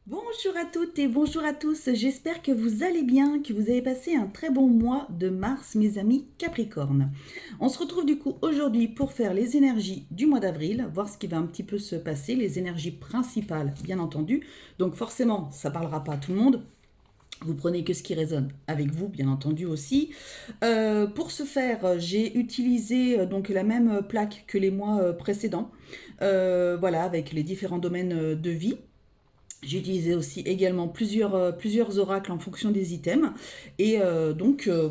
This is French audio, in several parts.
Bonjour à toutes et bonjour à tous, j'espère que vous allez bien, que vous avez passé un très bon mois de mars mes amis Capricorne. On se retrouve du coup aujourd'hui pour faire les énergies du mois d'avril, voir ce qui va un petit peu se passer, les énergies principales bien entendu. Donc forcément ça ne parlera pas à tout le monde, vous prenez que ce qui résonne avec vous, bien entendu aussi. Pour ce faire, j'ai utilisé donc la même plaque que les mois précédents, voilà, avec les différents domaines de vie. J'ai utilisé aussi également plusieurs oracles en fonction des items. Et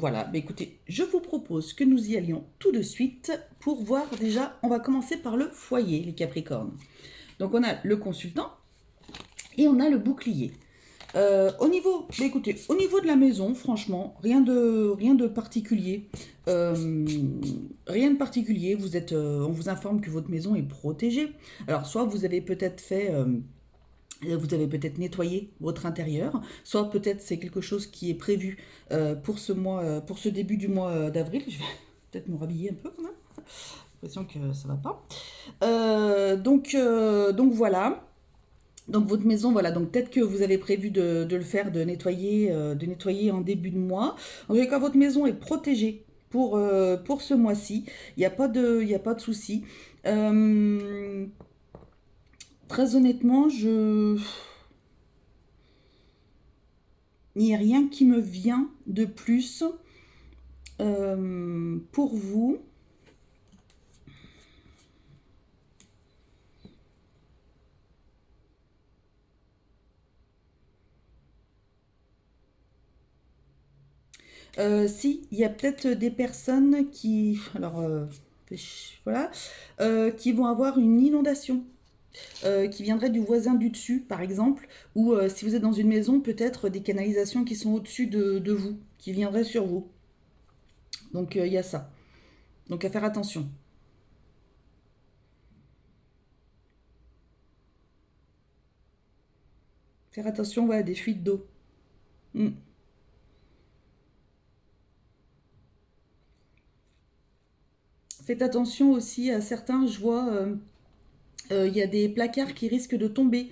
voilà, bah, écoutez, je vous propose que nous y allions tout de suite pour voir déjà, on va commencer par le foyer, les Capricornes. Donc on a le consultant et on a le bouclier. Au niveau de la maison, franchement, rien de particulier. Euh, Rien de particulier. On vous informe que votre maison est protégée. Alors, soit vous avez peut-être vous avez peut-être nettoyé votre intérieur, soit peut-être c'est quelque chose qui est prévu pour ce mois, pour ce début du mois d'avril. Je vais peut-être me rhabiller un peu quand même. J'ai l'impression que ça va pas. Donc voilà. Donc votre maison, voilà, donc peut-être que vous avez prévu de le faire, de nettoyer en début de mois. En tout cas, votre maison est protégée pour ce mois-ci. Il y a pas de souci. Euh, Très honnêtement, il n'y a rien qui me vient de plus pour vous. Si, il y a peut-être des personnes qui, voilà, qui vont avoir une inondation, qui viendrait du voisin du dessus, par exemple, ou si vous êtes dans une maison, peut-être des canalisations qui sont au-dessus de vous, qui viendraient sur vous. Donc il y a ça. Donc à faire attention. Faire attention, voilà, des fuites d'eau. Mm. Faites attention aussi à certains, je vois, il y a des placards qui risquent de tomber.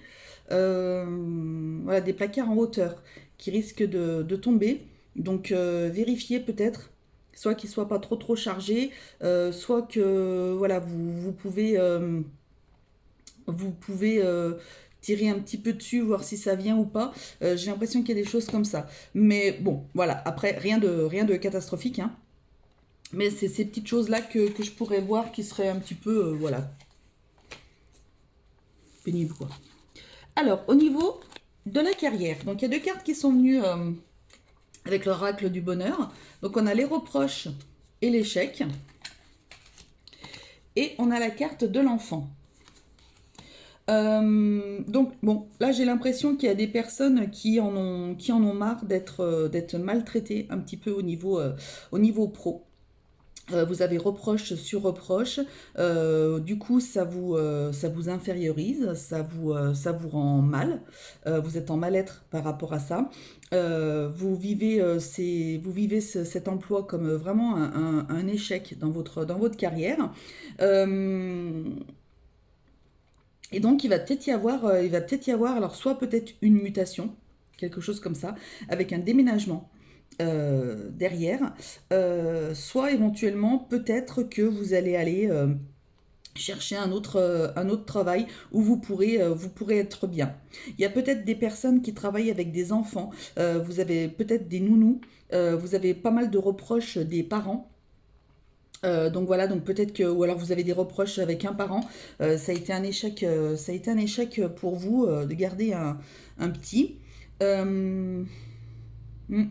Voilà, des placards en hauteur qui risquent de tomber. Donc vérifiez peut-être, soit qu'ils ne soient pas trop chargés, soit que voilà, vous pouvez tirer un petit peu dessus, voir si ça vient ou pas. J'ai l'impression qu'il y a des choses comme ça. Mais bon, voilà, après, rien de catastrophique, hein. Mais c'est ces petites choses-là que je pourrais voir qui seraient un petit peu, voilà, pénibles, quoi. Alors, au niveau de la carrière, donc il y a deux cartes qui sont venues avec l'oracle du bonheur. Donc on a les reproches et l'échec. Et on a la carte de l'enfant. Donc bon, là j'ai l'impression qu'il y a des personnes qui en ont marre d'être maltraitées un petit peu au niveau pro. Vous avez reproche sur reproche, du coup ça vous infériorise, ça vous rend mal, vous êtes en mal-être par rapport à ça. Vous vivez cet emploi comme vraiment un échec dans votre carrière. Euh, et donc il va peut-être y avoir alors soit peut-être une mutation, quelque chose comme ça, avec un déménagement derrière, soit éventuellement peut-être que vous allez aller chercher un autre travail où vous pourrez être bien. Il y a peut-être des personnes qui travaillent avec des enfants, vous avez peut-être des nounous, vous avez pas mal de reproches des parents. Donc voilà, donc peut-être que, ou alors vous avez des reproches avec un parent, ça a été un échec, ça a été un échec pour vous de garder un petit. Euh, hmm.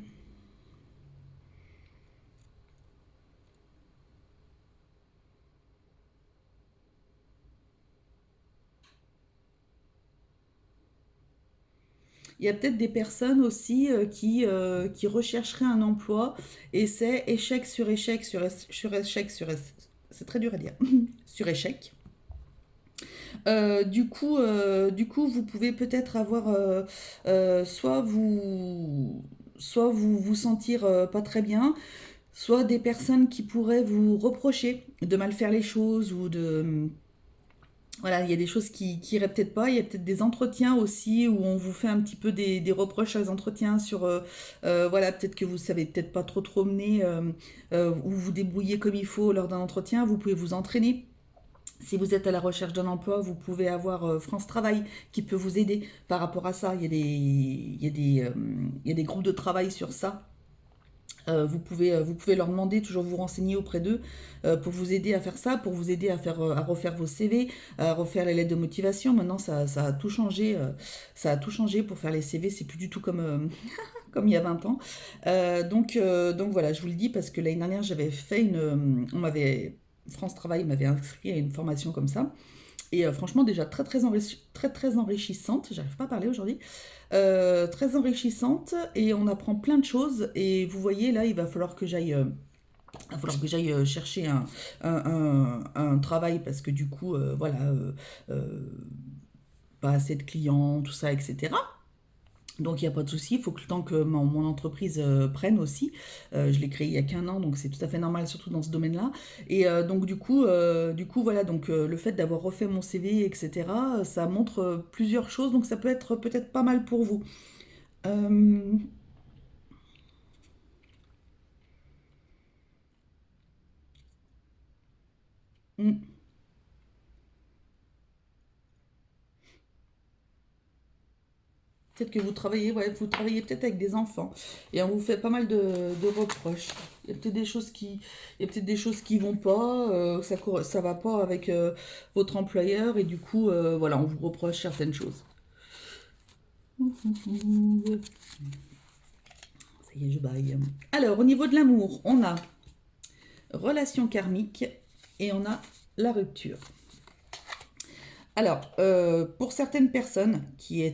Il y a peut-être des personnes aussi qui rechercheraient un emploi et c'est échec sur échec sur échec sur c'est très dur à dire sur échec. Du coup, vous pouvez peut-être avoir soit vous vous sentir pas très bien, soit des personnes qui pourraient vous reprocher de mal faire les choses ou Voilà, il y a des choses qui iraient peut-être pas. Il y a peut-être des entretiens aussi où on vous fait un petit peu des reproches à les entretiens sur, voilà, peut-être que vous savez peut-être pas trop mener, ou vous débrouiller comme il faut lors d'un entretien. Vous pouvez vous entraîner. Si vous êtes à la recherche d'un emploi, vous pouvez avoir France Travail qui peut vous aider par rapport à ça. Il y a des groupes de travail sur ça. Vous pouvez leur demander, toujours vous renseigner auprès d'eux pour vous aider à faire ça, pour vous aider à refaire vos CV, à refaire les lettres de motivation. Maintenant, ça a tout changé. Ça a tout changé pour faire les CV. C'est plus du tout comme, comme il y a 20 ans. Donc voilà, je vous le dis parce que l'année dernière, j'avais fait France Travail m'avait inscrit à une formation comme ça. Et franchement, déjà très enrichissante. J'arrive pas à parler aujourd'hui. Très enrichissante et on apprend plein de choses. Et vous voyez, là, il va falloir que j'aille chercher un travail parce que du coup, voilà, pas assez de clients, tout ça, etc. Donc il n'y a pas de souci, il faut que le temps que mon entreprise prenne aussi. Je l'ai créée il y a qu'un an, donc c'est tout à fait normal, surtout dans ce domaine-là. Et donc du coup voilà, donc le fait d'avoir refait mon CV, etc., ça montre plusieurs choses, donc ça peut être peut-être pas mal pour vous. Euh, hmm. Peut-être que vous travaillez, ouais, vous travaillez peut-être avec des enfants et on vous fait pas mal de reproches. Il y a peut-être des choses qui, il y a peut-être des choses qui vont pas, ça va pas avec votre employeur et du coup, voilà, on vous reproche certaines choses. Ça y est, je baille. Alors, au niveau de l'amour, on a relation karmique et on a la rupture. Alors, pour certaines personnes qui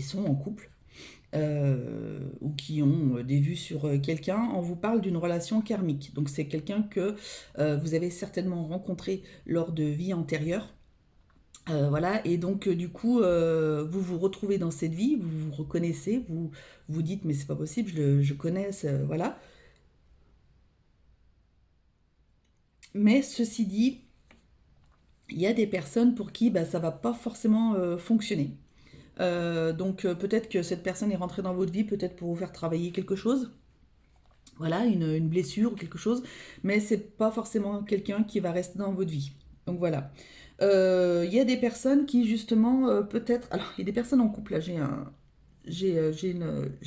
sont en couple, ou qui ont des vues sur quelqu'un, on vous parle d'une relation karmique. Donc c'est quelqu'un que vous avez certainement rencontré lors de vies antérieures. Voilà, et donc du coup, vous vous retrouvez dans cette vie, vous vous reconnaissez, vous vous dites mais c'est pas possible, je connais, voilà. Mais ceci dit, il y a des personnes pour qui bah, ça va pas forcément fonctionner. Donc peut-être que cette personne est rentrée dans votre vie, peut-être pour vous faire travailler quelque chose, voilà, une blessure ou quelque chose, mais c'est pas forcément quelqu'un qui va rester dans votre vie. Donc voilà. Il y a des personnes qui justement, peut-être, alors il y a des personnes en couple, là j'ai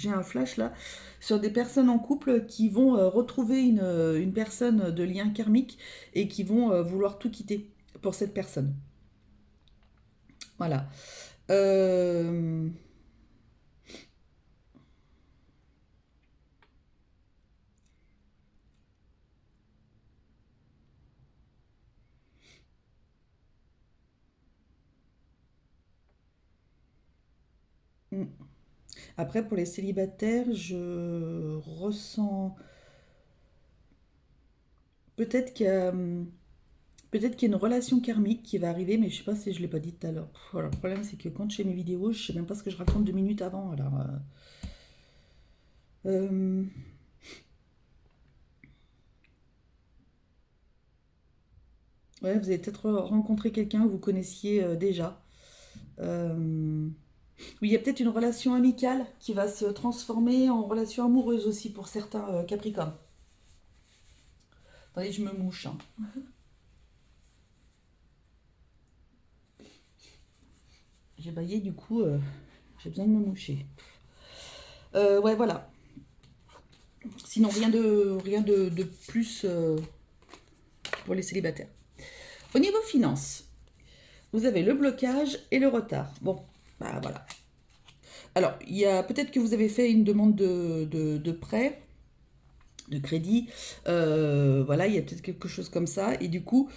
un flash là, sur des personnes en couple qui vont retrouver une personne de lien karmique et qui vont vouloir tout quitter pour cette personne. Voilà. Euh, mm. Après, pour les célibataires, je ressens peut-être qu'il y a, peut-être qu'il y a une relation karmique qui va arriver, mais je sais pas si je l'ai pas dit tout à l'heure. Voilà, le problème, c'est que quand je fais mes vidéos, je sais même pas ce que je raconte 2 minutes avant. Alors, euh, ouais, vous avez peut-être rencontré quelqu'un que vous connaissiez déjà. Euh, oui, il y a peut-être une relation amicale qui va se transformer en relation amoureuse aussi pour certains Capricornes. Attendez, je me mouche, hein. J'ai baillé, du coup, j'ai besoin de me moucher. Ouais, voilà. Sinon, rien de plus pour les célibataires. Au niveau finance, vous avez le blocage et le retard. Bon, bah voilà. Alors, il y a peut-être que vous avez fait une demande de prêt, de crédit. Voilà, il y a peut-être quelque chose comme ça. Et du coup,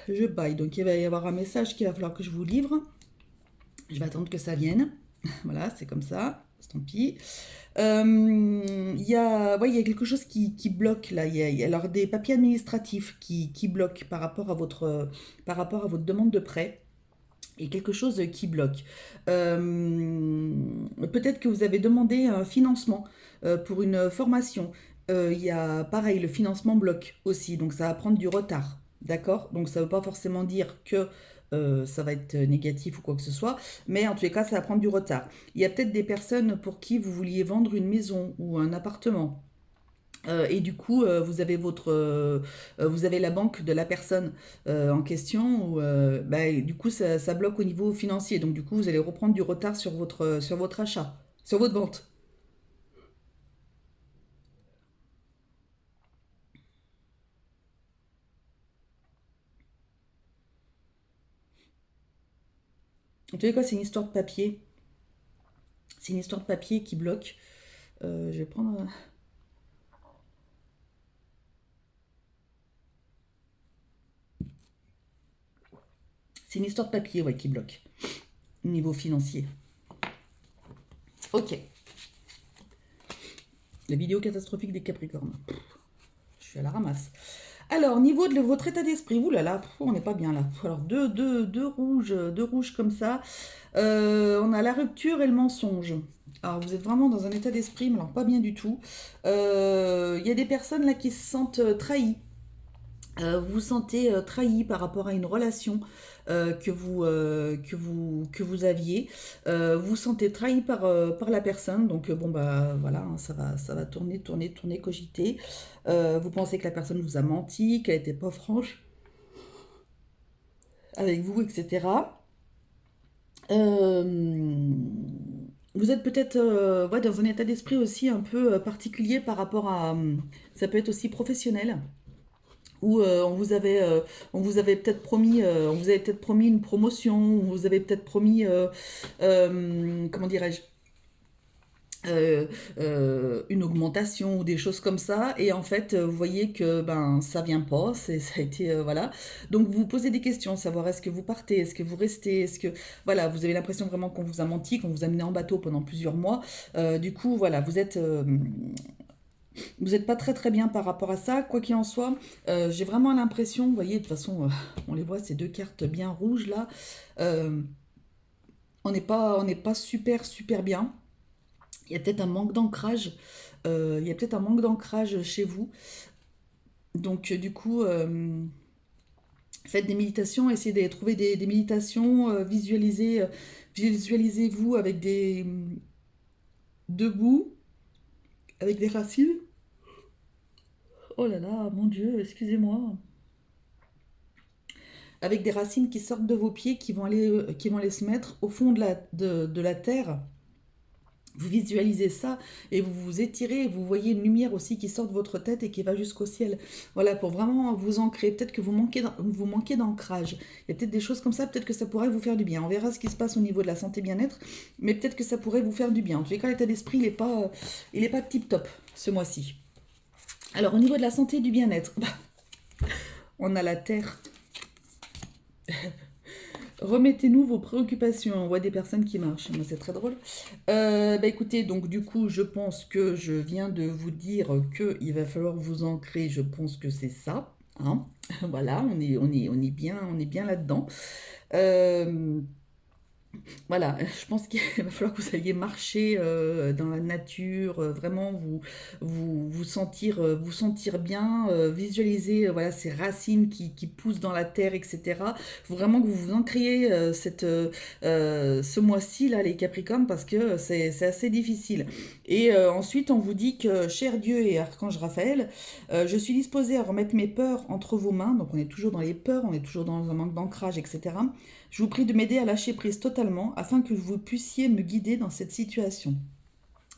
je baille. Donc, il va y avoir un message qu'il va falloir que je vous livre. Je vais attendre que ça vienne. Voilà, c'est comme ça. Tant pis. Ouais, il y a quelque chose qui bloque là. Il y a alors des papiers administratifs qui bloquent par rapport à votre demande de prêt. Et quelque chose qui bloque. Peut-être que vous avez demandé un financement pour une formation il y a pareil, le financement bloque aussi, donc ça va prendre du retard. D'accord? Donc ça ne veut pas forcément dire que ça va être négatif ou quoi que ce soit, mais en tous les cas, ça va prendre du retard. Il y a peut-être des personnes pour qui vous vouliez vendre une maison ou un appartement. Et du coup, vous avez la banque de la personne en question, où, bah, et du coup, ça bloque au niveau financier. Donc, du coup, vous allez reprendre du retard sur votre achat, sur votre vente. En tous les cas, c'est une histoire de papier. C'est une histoire de papier qui bloque. Je vais prendre. C'est une histoire de papier, ouais, qui bloque. Niveau financier. Ok. La vidéo catastrophique des Capricornes. Je suis à la ramasse. Alors, niveau de votre état d'esprit, ouh là là, on n'est pas bien là. Alors, deux rouges comme ça. On a la rupture et le mensonge. Alors, vous êtes vraiment dans un état d'esprit, mais alors pas bien du tout. Il y a des personnes là qui se sentent trahies. Vous vous sentez trahi par rapport à une relation que vous aviez. Vous vous sentez trahi par la personne. Donc, bon, bah voilà, hein, ça va tourner, tourner, tourner, cogiter. Vous pensez que la personne vous a menti, qu'elle n'était pas franche avec vous, etc. Euh, vous êtes peut-être ouais, dans un état d'esprit aussi un peu particulier par rapport à... ça peut être aussi professionnel où on vous avait peut-être promis, on vous avait peut-être promis une promotion, on vous avait peut-être promis, comment dirais-je, euh, une augmentation ou des choses comme ça, et en fait, vous voyez que ben ça vient pas, ça a été voilà. Donc vous vous posez des questions, savoir est-ce que vous partez, est-ce que vous restez, est-ce que voilà, vous avez l'impression vraiment qu'on vous a menti, qu'on vous a mené en bateau pendant plusieurs mois. Du coup, voilà, vous n'êtes pas très très bien par rapport à ça. Quoi qu'il en soit, j'ai vraiment l'impression, vous voyez, de toute façon, on les voit, ces deux cartes bien rouges là, euh, on n'est pas super super bien. Il y a peut-être un manque d'ancrage. Il y a peut-être un manque d'ancrage chez vous. Donc, du coup, faites des méditations, essayez de trouver des méditations, visualisez-vous avec debout, avec des racines. Oh là là, mon Dieu, excusez-moi. Avec des racines qui sortent de vos pieds, qui vont aller se mettre au fond de la terre. Vous visualisez ça et vous vous étirez, et vous voyez une lumière aussi qui sort de votre tête et qui va jusqu'au ciel. Voilà, pour vraiment vous ancrer. Peut-être que vous manquez d'ancrage. Il y a peut-être des choses comme ça, peut-être que ça pourrait vous faire du bien. On verra ce qui se passe au niveau de la santé bien-être, mais peut-être que ça pourrait vous faire du bien. En tous les cas, l'état d'esprit, il est pas tip-top ce mois-ci. Alors, au niveau de la santé et du bien-être, on a la terre. Remettez-nous vos préoccupations. On voit des personnes qui marchent. C'est très drôle. Bah écoutez, donc du coup, je pense que je viens de vous dire qu'il va falloir vous ancrer. Je pense que c'est ça. Hein. Voilà, on est bien là-dedans. Euh, voilà, je pense qu'il va falloir que vous alliez marcher dans la nature, vraiment vous sentir bien, visualiser voilà, ces racines qui poussent dans la terre, etc. Il faut vraiment que vous vous encriez ce mois-ci, là, les Capricornes, parce que c'est assez difficile. Et ensuite, on vous dit que, cher Dieu et Archange Raphaël, je suis disposée à remettre mes peurs entre vos mains. Donc on est toujours dans les peurs, on est toujours dans un manque d'ancrage, etc. Je vous prie de m'aider à lâcher prise totalement afin que vous puissiez me guider dans cette situation.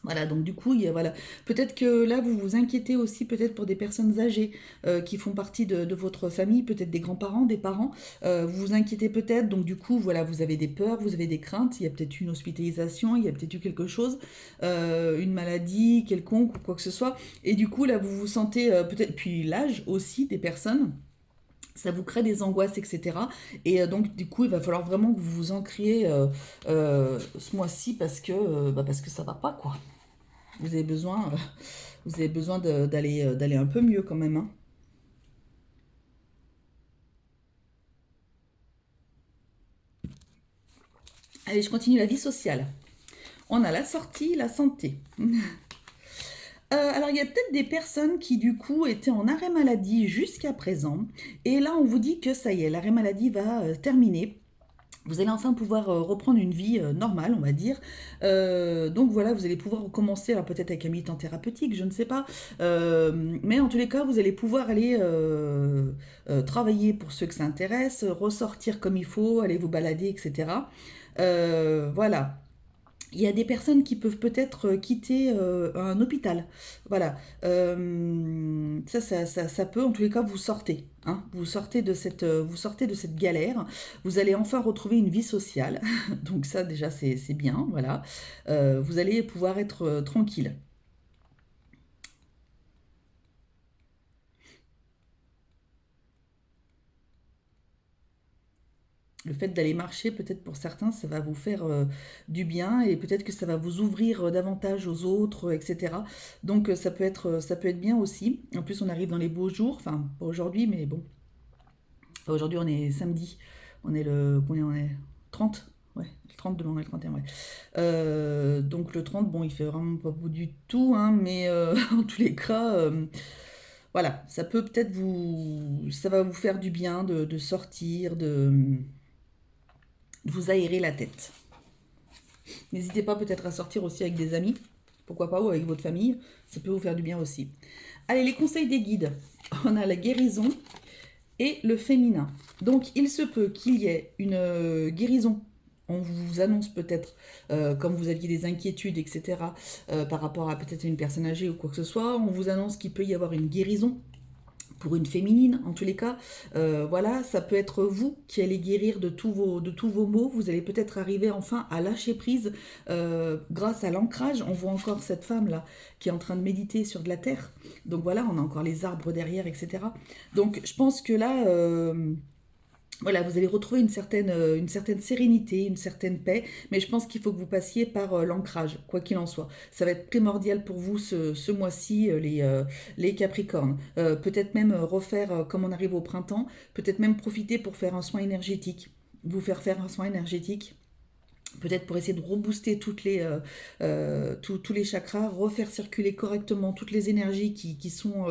Voilà, donc du coup, voilà. Peut-être que là, vous vous inquiétez aussi peut-être pour des personnes âgées qui font partie de votre famille, peut-être des grands-parents, des parents. Vous vous inquiétez peut-être, donc du coup, voilà, vous avez des peurs, vous avez des craintes. Il y a peut-être une hospitalisation, il y a peut-être eu quelque chose, une maladie quelconque ou quoi que ce soit. Et du coup, là, vous vous sentez peut-être, puis l'âge aussi des personnes ça vous crée des angoisses, etc. Et donc, du coup, il va falloir vraiment que vous vous ancriez ce mois-ci parce que ça va pas, quoi. Vous avez besoin, vous avez besoin d'aller un peu mieux quand même. Hein. Allez, je continue la vie sociale. On a la sortie, la santé. Alors, il y a peut-être des personnes qui, du coup, étaient en arrêt maladie jusqu'à présent. Et là, on vous dit que ça y est, l'arrêt maladie va terminer. Vous allez enfin pouvoir reprendre une vie normale, on va dire. Donc voilà, vous allez pouvoir recommencer, alors peut-être avec un militant thérapeutique, je ne sais pas. Mais en tous les cas, vous allez pouvoir aller travailler pour ceux que ça intéresse, ressortir comme il faut, aller vous balader, etc. Voilà. Il y a des personnes qui peuvent peut-être quitter un hôpital. Voilà. Ça peut, en tous les cas, vous sortez. Hein. Vous sortez de cette galère. Vous allez enfin retrouver une vie sociale. Donc ça, déjà, c'est bien. Voilà. Vous allez pouvoir être tranquille. Le fait d'aller marcher, peut-être pour certains, ça va vous faire du bien et peut-être que ça va vous ouvrir davantage aux autres, etc. Donc ça peut être bien aussi. En plus, on arrive dans les beaux jours, enfin pas aujourd'hui, mais bon. Enfin, aujourd'hui, on est samedi. On est le. Combien on est 30. Ouais, le 30 demain, on est le 31, ouais. Donc le 30, bon, il fait vraiment pas beau du tout, hein, mais en tous les cas, voilà, ça peut peut-être vous. Ça va vous faire du bien de sortir, de vous aérer la tête. N'hésitez pas peut-être à sortir aussi avec des amis, pourquoi pas, ou avec votre famille, ça peut vous faire du bien aussi. Allez, les conseils des guides. On a la guérison et le féminin. Donc il se peut qu'il y ait une guérison. On vous annonce peut-être, comme vous aviez des inquiétudes, etc., par rapport à peut-être une personne âgée ou quoi que ce soit, on vous annonce qu'il peut y avoir une guérison pour une féminine en tous les cas. Voilà, ça peut être vous qui allez guérir de tous vos maux. Vous allez peut-être arriver enfin à lâcher prise grâce à l'ancrage. On voit encore cette femme-là qui est en train de méditer sur de la terre. Donc voilà, on a encore les arbres derrière, etc. Donc je pense que là, voilà, vous allez retrouver une certaine sérénité, une certaine paix, mais je pense qu'il faut que vous passiez par l'ancrage, quoi qu'il en soit. Ça va être primordial pour vous ce mois-ci, les Capricornes. Peut-être même refaire, comme on arrive au printemps, peut-être même profiter pour faire un soin énergétique. Vous faire un soin énergétique peut-être pour essayer de rebooster tous les chakras, refaire circuler correctement toutes les énergies qui sont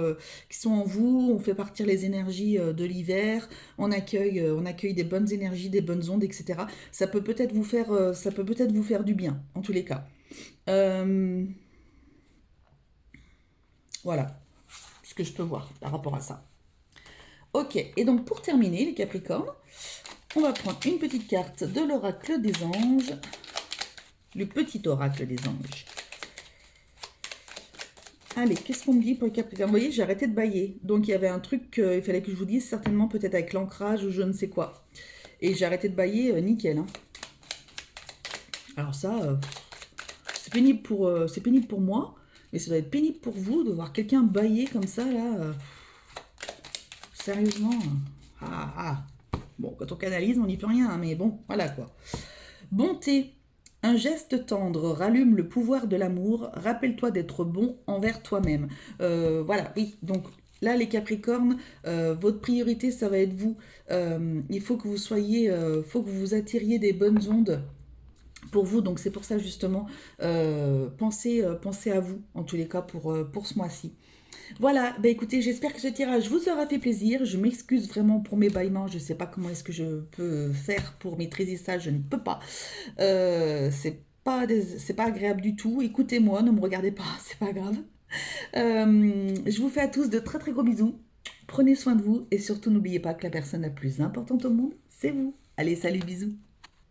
en vous. On fait partir les énergies de l'hiver, on accueille des bonnes énergies, des bonnes ondes, etc. Ça peut peut-être vous faire du bien, en tous les cas. Euh, voilà ce que je peux voir par rapport à ça. Ok, et donc pour terminer, les Capricornes, on va prendre une petite carte de l'oracle des anges. Le petit oracle des anges. Allez, qu'est-ce qu'on me dit pour le Capricorne? Vous voyez, j'ai arrêté de bailler. Donc il y avait un truc qu'il fallait que je vous dise, certainement peut-être avec l'ancrage ou je ne sais quoi. Et j'ai arrêté de bailler, nickel. Hein. Alors ça, c'est pénible pour moi, mais ça doit être pénible pour vous de voir quelqu'un bailler comme ça, là. Sérieusement. Ah, ah. Bon, quand on canalise, on n'y peut rien, hein, mais bon, voilà quoi. Bonté. Un geste tendre rallume le pouvoir de l'amour. Rappelle-toi d'être bon envers toi-même. Voilà, oui. Donc là, les Capricornes, votre priorité, ça va être vous. Il faut que vous soyez, faut que vous attiriez des bonnes ondes pour vous. Donc c'est pour ça justement, pensez à vous en tous les cas pour ce mois-ci. Voilà, bah écoutez, j'espère que ce tirage vous aura fait plaisir. Je m'excuse vraiment pour mes bâillements. Je ne sais pas comment est-ce que je peux faire pour maîtriser ça. Je ne peux pas. C'est pas agréable du tout. Écoutez-moi, ne me regardez pas, c'est pas grave. Je vous fais à tous de très très gros bisous. Prenez soin de vous et surtout n'oubliez pas que la personne la plus importante au monde, c'est vous. Allez, salut, bisous.